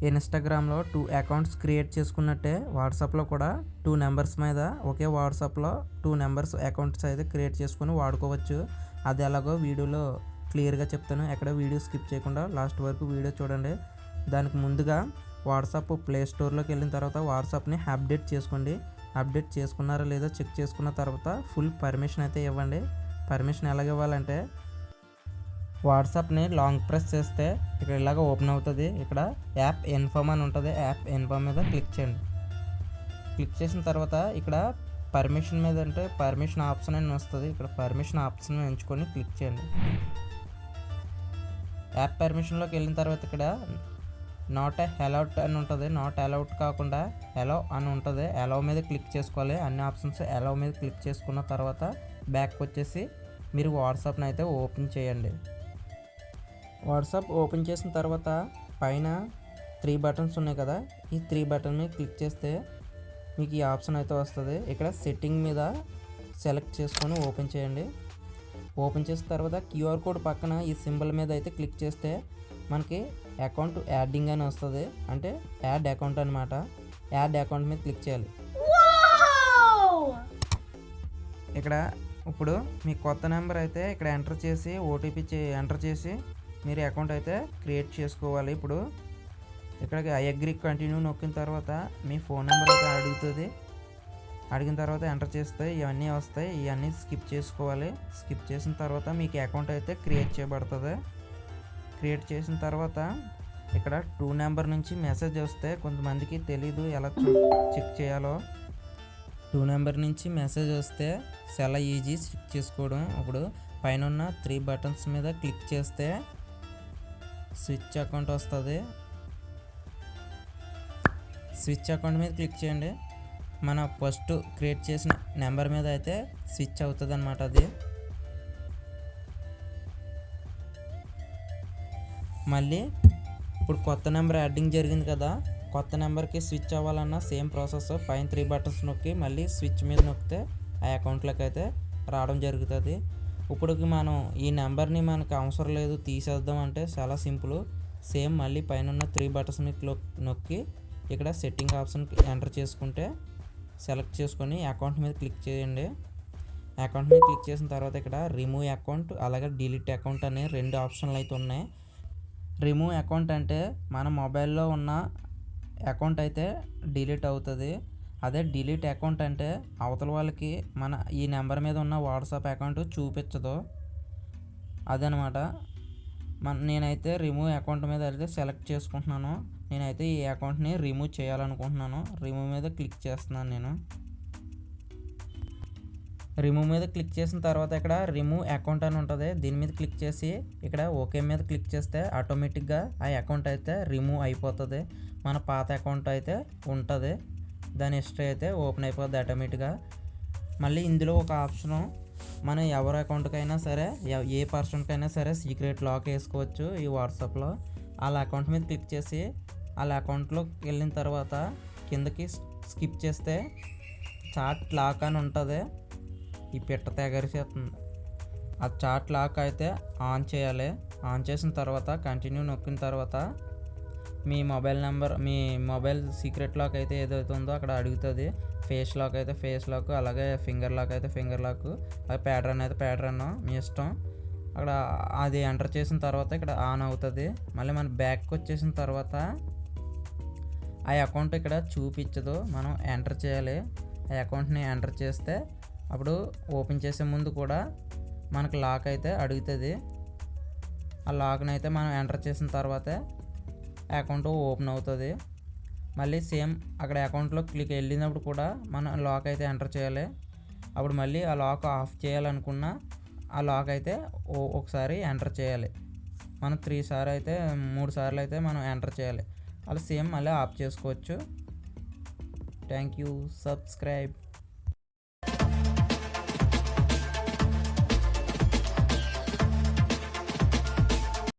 ఇన్స్టాగ్రామ్లో 2 accounts create చేసుకున్నట్టే వాట్సాప్లో కూడా 2 నెంబర్స్ మీద ఒకే వాట్సాప్లో 2 నెంబర్స్ అకౌంట్స్ అయితే క్రియేట్ చేసుకుని వాడుకోవచ్చు. అది ఎలాగో వీడియోలో క్లియర్గా చెప్తాను. ఎక్కడ వీడియో స్కిప్ చేయకుండా లాస్ట్ వరకు వీడియో చూడండి. దానికి ముందుగా వాట్సాప్ ప్లే స్టోర్లోకి వెళ్ళిన తర్వాత వాట్సాప్ని అప్డేట్ చేసుకోండి. అప్డేట్ చేసుకున్నారా లేదా చెక్ చేసుకున్న తర్వాత ఫుల్ పర్మిషన్ అయితే ఇవ్వండి. పర్మిషన్ ఎలాగ ఇవ్వాలంటే వాట్సాప్ని లాంగ్ ప్రెస్ చేస్తే ఇక్కడ ఇలాగ ఓపెన్ అవుతుంది. ఇక్కడ యాప్ ఇన్ఫామ్ అని ఉంటుంది. యాప్ ఇన్ఫామ్ మీద క్లిక్ చేయండి. క్లిక్ చేసిన తర్వాత ఇక్కడ పర్మిషన్ మీద అంటే పర్మిషన్ ఆప్షన్ అని వస్తుంది. ఇక్కడ పర్మిషన్ ఆప్షన్ ఎంచుకొని క్లిక్ చేయండి. యాప్ పర్మిషన్లోకి వెళ్ళిన తర్వాత ఇక్కడ నాట్ అలౌడ్ అని ఉంటుంది. నాట్ అలౌడ్ కాకుండా అలౌ అని ఉంటుంది. అలౌ మీద క్లిక్ చేసుకోవాలి. అన్ని ఆప్షన్స్ అలౌ మీద క్లిక్ చేసుకున్న తర్వాత బ్యాక్ వచ్చేసి మీరు వాట్సాప్ని అయితే ఓపెన్ చేయండి. వాట్సాప్ ఓపెన్ చేసిన తర్వాత పైన 3 బటన్స్ ఉన్నాయి కదా, ఈ 3 బటన్ మీద క్లిక్ చేస్తే మీకు ఈ ఆప్షన్ అయితే వస్తుంది. ఇక్కడ సెట్టింగ్ మీద సెలెక్ట్ చేసుకొని ఓపెన్ చేయండి. ఓపెన్ చేసిన తర్వాత క్యూఆర్ కోడ్ పక్కన ఈ సింబల్ మీద అయితే క్లిక్ చేస్తే మనకి అకౌంట్ యాడింగ్ అని వస్తుంది. అంటే యాడ్ అకౌంట్ అనమాట. యాడ్ అకౌంట్ మీద క్లిక్ చేయాలి. ఇక్కడ ఇప్పుడు మీ కొత్త నెంబర్ అయితే ఇక్కడ ఎంటర్ చేసి ఓటీపీ ఎంటర్ చేసి మీరు అకౌంట్ అయితే క్రియేట్ చేసుకోవాలి. ఇప్పుడు ఇక్కడికి ఐ అగ్రీ కంటిన్యూ నొక్కిన తర్వాత మీ ఫోన్ నెంబర్ అయితే అడుగుతుంది. అడిగిన తర్వాత ఎంటర్ చేస్తే ఇవన్నీ వస్తాయి. ఇవన్నీ స్కిప్ చేసుకోవాలి. స్కిప్ చేసిన తర్వాత మీకు అకౌంట్ అయితే క్రియేట్ చేయబడుతుంది. క్రియేట్ చేసిన తర్వాత ఇక్కడ 2 నెంబర్ నుంచి మెసేజ్ వస్తే కొంతమందికి తెలీదు ఎలా చెక్ చేయాలో. 2 నెంబర్ నుంచి మెసేజ్ వస్తే చాలా ఈజీ చెక్ చేసుకోవడం. ఇప్పుడు పైన ఉన్న 3 బటన్స్ మీద క్లిక్ చేస్తే స్విచ్ అకౌంట్ వస్తుంది. స్విచ్ అకౌంట్ మీద క్లిక్ చేయండి. మన ఫస్ట్ క్రియేట్ చేసిన నెంబర్ మీద అయితే స్విచ్ అవుతుంది అన్నమాట. అది మళ్ళీ ఇప్పుడు కొత్త నెంబర్ యాడింగ్ జరిగింది కదా, కొత్త నెంబర్కి స్విచ్ అవ్వాలన్నా సేమ్ ప్రాసెస్. పైన 3 బటన్స్ నొక్కి మళ్ళీ స్విచ్ మీద నొక్కితే ఆ అకౌంట్లోకి అయితే రావడం జరుగుతుంది. ఇప్పుడుకి మనం ఈ నెంబర్ని మనకు అవసరం లేదు తీసేద్దాం అంటే చాలా సింపుల్. సేమ్ మళ్ళీ పైన ఉన్న 3 బటన్స్ని నొక్కి ఇక్కడ సెట్టింగ్ ఆప్షన్కి ఎంటర్ చేసుకుంటే సెలెక్ట్ చేసుకొని అకౌంట్ మీద క్లిక్ చేయండి. అకౌంట్ మీద క్లిక్ చేసిన తర్వాత ఇక్కడ రిమూవ్ అకౌంట్ అలాగే డిలీట్ అకౌంట్ అనే 2 ఆప్షన్లు అయితే ఉన్నాయి. రిమూవ్ అకౌంట్ అంటే మన మొబైల్లో ఉన్న అకౌంట్ అయితే డిలీట్ అవుతుంది. అదే డిలీట్ అకౌంట్ అంటే అవతల వాళ్ళకి మన ఈ నెంబర్ మీద ఉన్న వాట్సాప్ అకౌంట్ చూపించదు. అదనమాట. నేనైతే రిమూవ్ అకౌంట్ మీద అయితే సెలెక్ట్ చేసుకుంటున్నాను. నేనైతే ఈ అకౌంట్ని రిమూవ్ చేయాలనుకుంటున్నాను. రిమూవ్ మీద క్లిక్ చేస్తున్నాను. నేను రిమూవ్ మీద క్లిక్ చేసిన తర్వాత ఇక్కడ రిమూవ్ అకౌంట్ అని ఉంటుంది. దీని మీద క్లిక్ చేసి ఇక్కడ ఓకే మీద క్లిక్ చేస్తే ఆటోమేటిక్గా ఆ అకౌంట్ అయితే రిమూవ్ అయిపోతుంది. మన పాత అకౌంట్ అయితే ఉంటుంది. దాని హిస్టరీ అయితే ఓపెన్ అయిపోద్ది ఆటోమేటిక్గా. మళ్ళీ ఇందులో ఒక ఆప్షను మనం ఎవరి అకౌంట్కైనా సరే ఏ పర్సన్కైనా సరే సీక్రెట్ లాక్ వేసుకోవచ్చు ఈ వాట్సాప్లో. వాళ్ళ అకౌంట్ మీద క్లిక్ చేసి వాళ్ళ అకౌంట్లోకి వెళ్ళిన తర్వాత కిందకి స్కిప్ చేస్తే చాట్ లాక్ అని ఉంటుంది. ఈ పిట్ట తెగరిసేస్తుంది. ఆ చాట్ లాక్ అయితే ఆన్ చేయాలి. ఆన్ చేసిన తర్వాత కంటిన్యూ నొక్కిన తర్వాత మీ మొబైల్ నెంబర్ మీ మొబైల్ సీక్రెట్ లాక్ అయితే ఏదైతే ఉందో అక్కడ అడుగుతుంది. ఫేస్ లాక్ అయితే ఫేస్ లాక్, అలాగే ఫింగర్ లాక్ అయితే ఫింగర్ లాక్, అలాగే ప్యాటర్న్ అయితే ప్యాటర్న్ మీ ఇష్టం. అక్కడ అది ఎంటర్ చేసిన తర్వాత ఇక్కడ ఆన్ అవుతుంది. మళ్ళీ మన బ్యాక్కి వచ్చేసిన తర్వాత ఆ అకౌంట్ ఇక్కడ చూపించదు. మనం ఎంటర్ చేయాలి. ఆ అకౌంట్ని ఎంటర్ చేస్తే అప్పుడు ఓపెన్ చేసే ముందు కూడా మనకు లాక్ అయితే అడుగుతుంది. ఆ లాక్ని అయితే మనం ఎంటర్ చేసిన తర్వాతే అకౌంట్ ఓపెన్ అవుతుంది. మళ్ళీ సేమ్ అక్కడ అకౌంట్లో క్లిక్ వెళ్ళినప్పుడు కూడా మనం లాక్ అయితే ఎంటర్ చేయాలి. అప్పుడు మళ్ళీ ఆ లాక్ ఆఫ్ చేయాలనుకున్నా ఆ లాక్ అయితే ఒకసారి ఎంటర్ చేయాలి. మనం 3 సార్లు అయితే మనం ఎంటర్ చేయాలి. అలా సేమ్ మళ్ళీ ఆఫ్ చేసుకోవచ్చు. Thank you. సబ్స్క్రైబ్.